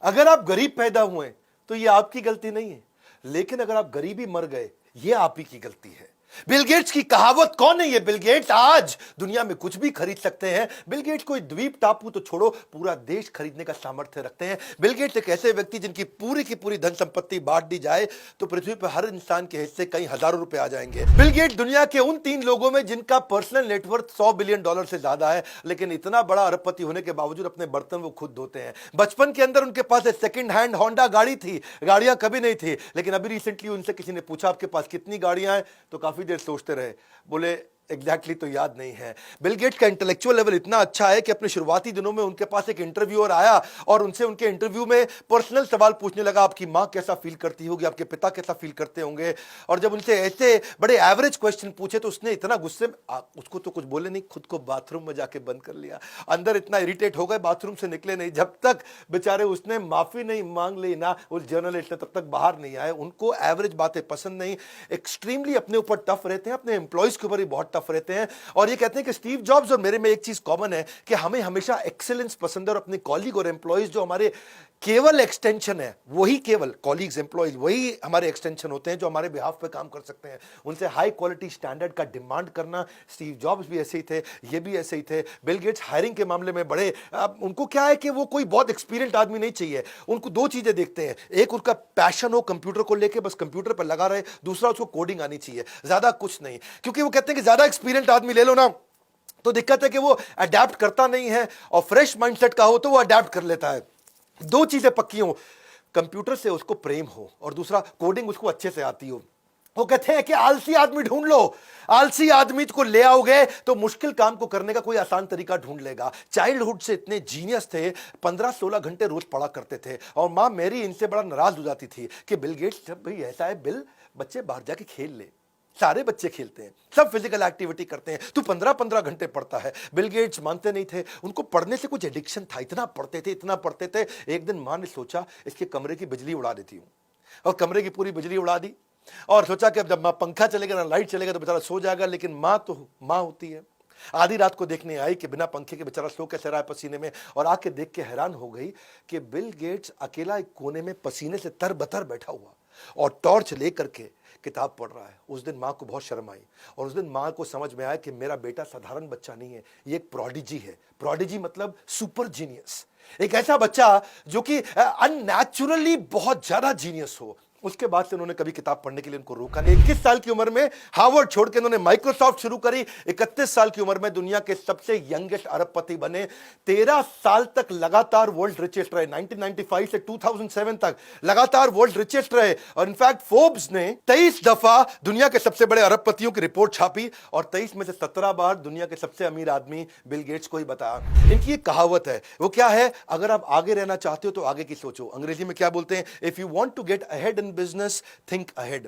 अगर आप गरीब पैदा हुए तो ये आपकी गलती नहीं है, लेकिन अगर आप गरीबी मर गए ये आप ही की गलती है। बिल गेट्स की कहावत कौन है ये? बिल गेट्स आज दुनिया में कुछ भी खरीद सकते हैं। बिल गेट्स कोई द्वीप टापू तो छोड़ो, पूरा देश खरीदने का सामर्थ्य रखते हैं। बिल गेट्स एक ऐसे व्यक्ति जिनकी पूरी की पूरी धन संपत्ति बांट दी जाए तो पृथ्वी पर हर इंसान के हिस्से कई हजारों रुपए आ जाएंगे। बिल गेट्स दुनिया के उन 3 लोगों में जिनका पर्सनल नेटवर्थ $100 बिलियन से ज्यादा है, लेकिन इतना बड़ा अरबपति होने के बावजूद अपने बर्तन वो खुद धोते हैं। बचपन के अंदर उनके पास एक सेकंड हैंड होंडा गाड़ी थी, गाड़ियां कभी नहीं थी, लेकिन अभी रिसेंटली उनसे किसी ने पूछा आपके पास कितनी गाड़ियां हैं, तो काफी देर सोचते रहे, बोले एग्जैक्टली तो याद नहीं है। बिल गेट्स का इंटेलेक्चुअल लेवल इतना अच्छा है कि अपने शुरुआती दिनों में उनके पास एक इंटरव्यूअर आया और उनसे उनके इंटरव्यू में पर्सनल सवाल पूछने लगा, आपकी मां कैसा फील करती होगी, आपके पिता कैसा फील करते होंगे। और जब उनसे ऐसे बड़े एवरेज क्वेश्चन पूछे तो उसने इतना गुस्से में, उसको तो कुछ बोले नहीं, खुद को बाथरूम में जाके बंद कर लिया। अंदर इतना इरिटेट हो गए, बाथरूम से निकले नहीं जब तक बेचारे उसने माफी नहीं मांग ली ना उस जर्नलिस्ट ने, तब तक बाहर नहीं आए। उनको एवरेज बातें पसंद नहीं, एक्सट्रीमली अपने ऊपर टफ रहते हैं, अपने एम्प्लॉयज के ऊपर भी बहुत रहते हैं। और ये कहते हैं कि स्टीव जॉब्स और मेरे में एक चीज कॉमन है कि हमें हमेशा एक्सीलेंस पसंद है और अपने कॉलीग और एम्प्लॉयज जो हमारे केवल एक्सटेंशन है, वही केवल कॉलीग्स एम्प्लॉयज वही हमारे एक्सटेंशन होते हैं जो हमारे बिहाफ पे काम कर सकते हैं। उनसे हाई क्वालिटी स्टैंडर्ड का डिमांड करना, स्टीव जॉब्स भी ऐसे ही थे, ये भी ऐसे ही थे। बिल गेट्स हायरिंग के मामले में बड़े, उनको क्या है कि वो कोई बहुत एक्सपीरियंस्ड आदमी नहीं चाहिए, उनको 2 चीजें देखते हैं, एक उनका पैशन हो कंप्यूटर को लेके, बस कंप्यूटर पर लगा रहे, दूसरा उसको कोडिंग आनी चाहिए, ज्यादा कुछ नहीं। क्योंकि वो कहते हैं कि ज्यादा एक्सपीरियंस्ड आदमी ले लो ना तो दिक्कत है कि वो अडेप्ट करता नहीं है, और फ्रेश माइंडसेट का हो तो वो अडेप्ट कर लेता है। 2 चीजें पक्की हो, कंप्यूटर से उसको प्रेम हो और दूसरा कोडिंग उसको अच्छे से आती हो। वो कहते हैं कि आलसी आदमी ढूंढ लो, आलसी आदमी को ले आओगे तो मुश्किल काम को करने का कोई आसान तरीका ढूंढ लेगा। चाइल्डहुड से इतने जीनियस थे, 15-16 घंटे रोज पढ़ा करते थे, और मां मेरी इनसे बड़ा नाराज हो जाती थी कि बिल गेट्स, जब भाई ऐसा है बिल, बच्चे बाहर जाके खेल ले, सारे बच्चे खेलते हैं, सब फिजिकल एक्टिविटी करते हैं, तू 15-15 घंटे पढ़ता है। बिल गेट्स मानते नहीं थे, उनको पढ़ने से कुछ एडिक्शन था, इतना पढ़ते थे इतना पढ़ते थे। एक दिन मां ने सोचा इसके कमरे की बिजली उड़ा देती हूं, और कमरे की पूरी बिजली उड़ा दी, और सोचा कि अब जब पंखा चलेगा ना लाइट चलेगा तो बेचारा सो जाएगा। लेकिन मां तो मां होती है, आधी रात को देखने आई कि बिना पंखे के बेचारा सो कैसे रहा है पसीने में, और आके देख के हैरान हो गई कि बिल गेट्स अकेला एक कोने में पसीने से तरबतर बैठा हुआ और टॉर्च लेकर के किताब पढ़ रहा है। उस दिन मां को बहुत शर्म आई, और उस दिन मां को समझ में आया कि मेरा बेटा साधारण बच्चा नहीं है, ये एक प्रोडिजी है। प्रोडिजी मतलब सुपर जीनियस, एक ऐसा बच्चा जो कि अननेचुरली बहुत ज्यादा जीनियस हो। उसके बाद से उन्होंने कभी किताब पढ़ने के लिए उनको रोका नहीं। 21 साल की उम्र में हार्वर्ड छोड़ के उन्होंने माइक्रोसॉफ्ट शुरू करी। 31 साल की उम्र में दुनिया के सबसे यंगेस्ट अरबपति बने। 13 साल तक लगातार वर्ल्ड रिचेस्ट रहे, 1995 से 2007 तक लगातार वर्ल्ड रिचेस्ट रहे। और इनफैक्ट फोर्ब्स ने 23 दफा दुनिया के सबसे बड़े अरबपतियों की रिपोर्ट छापी, और 23 में से 17 बार दुनिया के सबसे अमीर आदमी बिल गेट्स को ही बताया। इनकी एक कहावत है, वो क्या है? अगर आप आगे रहना चाहते हो तो आगे की सोचो। अंग्रेजी में क्या बोलते हैं? If you want to get ahead in business, think ahead.